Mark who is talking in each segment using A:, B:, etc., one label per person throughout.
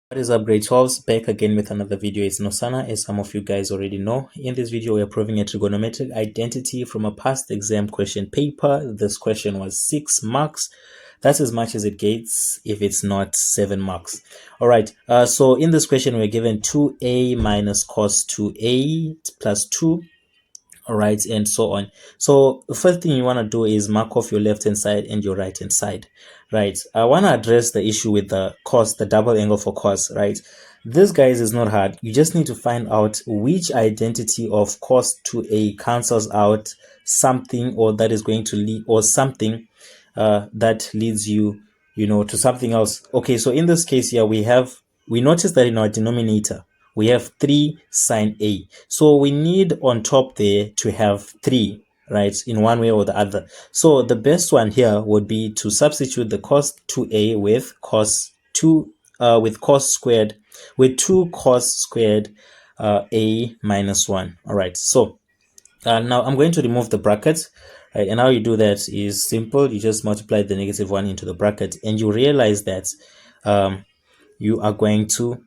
A: What is up, grade 12s? Back again with another video. It's NosANA, as some of you guys already know. In this video, we are proving a trigonometric identity from a past exam question paper. This question was 6 marks. That's as much as it gets if it's not 7 marks. All right, so in this question, we're given 2a minus cos 2a plus 2. All right, and so on. So the first thing you want to do is mark off your left hand side and your right hand side, right? I want to address the issue with the cos, the double angle for cos, right? This, guys, is not hard. You just need to find out which identity of cos 2a cancels out something, or that is going to lead, or something that leads you, to something else. Okay, so in this case here, we notice that in our denominator, we have 3 sine A. So we need on top there to have 3, right, in one way or the other. So the best one here would be to substitute the cos 2A with cos 2, with cos squared, with 2 cos squared A minus 1. All right, so now I'm going to remove the brackets. Right, and how you do that is simple. You just multiply the negative 1 into the bracket, and you realize that you are going to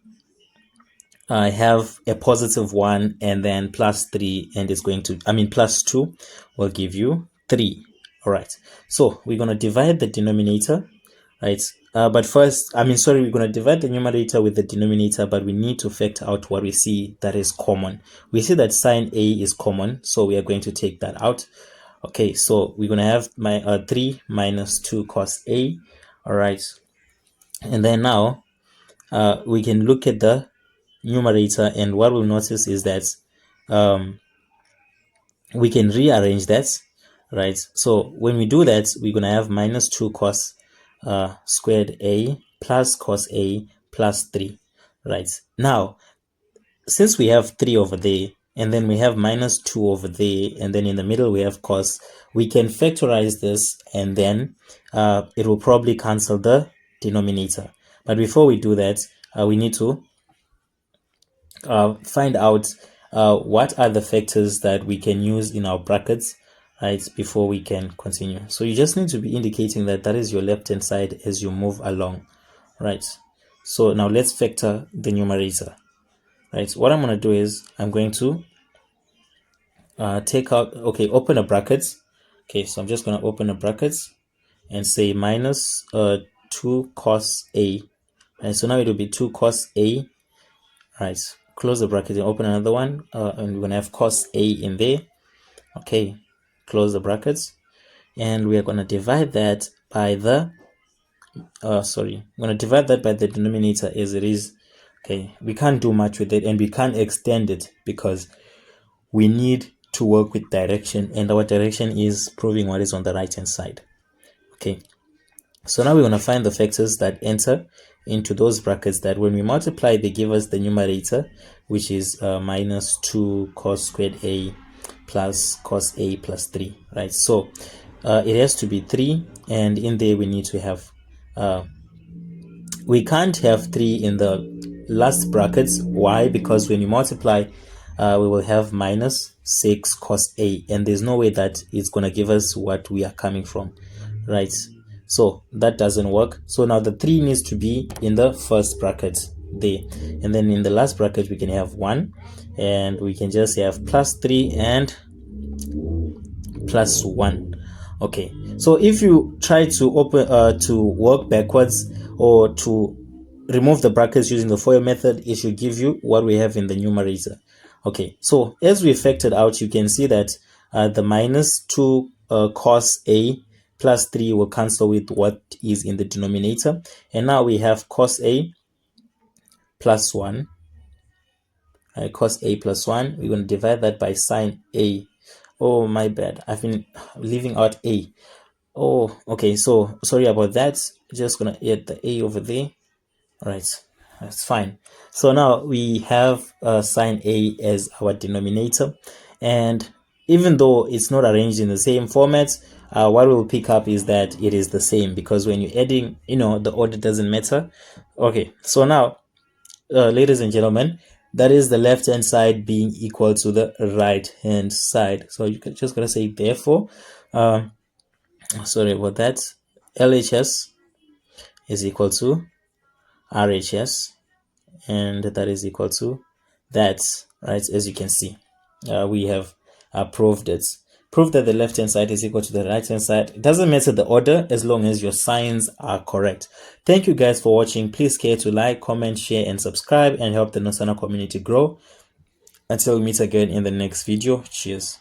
A: have a positive 1 and then plus 3, and it's going to, plus 2 will give you 3. All right, so we're going to divide the denominator, right? But first, we're going to divide the numerator with the denominator, but we need to factor out what we see that is common. We see that sine A is common, so we are going to take that out. Okay, so we're going to have 3 minus 2 cos A. All right, and then now we can look at the numerator, and what we'll notice is that we can rearrange that, right? So when we do that, we're going to have minus 2 cos squared A plus cos A plus 3, right? Now, since we have 3 over there, and then we have minus 2 over there, and then in the middle we have cos, we can factorize this, and then it will probably cancel the denominator. But before we do that, we need to find out what are the factors that we can use in our brackets, right, before we can continue. So you just need to be indicating that that is your left hand side as you move along, right? So now let's factor the numerator, right? What I'm going to do is I'm going to take out, open a bracket. Okay, so I'm just going to open a bracket and say minus 2 cos A, right? So now it will be 2 cos A, right? Close the bracket and open another one, and we're gonna have cos A in there. Okay, close the brackets, and we are gonna divide that by the we're gonna divide that by the denominator as it is. Okay, we can't do much with it, and we can't extend it because we need to work with direction, and our direction is proving what is on the right hand side. Okay, so now we're going to find the factors that enter into those brackets that when we multiply, they give us the numerator, which is minus 2 cos squared A plus cos A plus 3, right? So it has to be 3, and in there we need to have, we can't have 3 in the last brackets. Why? Because when you multiply, we will have minus 6 cos A, and there's no way that it's going to give us what we are coming from, right? So that doesn't work. So now the 3 needs to be in the first bracket there, and then in the last bracket we can have 1, and we can just have plus 3 and plus 1. Okay, so if you try to open to work backwards or to remove the brackets using the FOIL method, it should give you what we have in the numerator. Okay, so as we factored out, you can see that the minus 2 cos A plus 3 will cancel with what is in the denominator, and now we have cos A plus 1. Cos A plus 1, we're going to divide that by sine A. Oh, my bad, I've been leaving out A. Oh, okay, so sorry about that. Just gonna add the A over there. All right, that's fine. So now we have sine A as our denominator, and even though it's not arranged in the same format, what we'll pick up is that it is the same, because when you're adding, the order doesn't matter. Okay, so now ladies and gentlemen, that is the left hand side being equal to the right hand side. So you can just gonna say therefore, sorry about that, LHS is equal to RHS, and that is equal to that, right? As you can see, we have proved it. Prove that the left hand side is equal to the right hand side. It doesn't matter the order as long as your signs are correct. Thank you guys for watching. Please care to like, comment, share, and subscribe and help the NosANA community grow. Until we meet again in the next video. Cheers.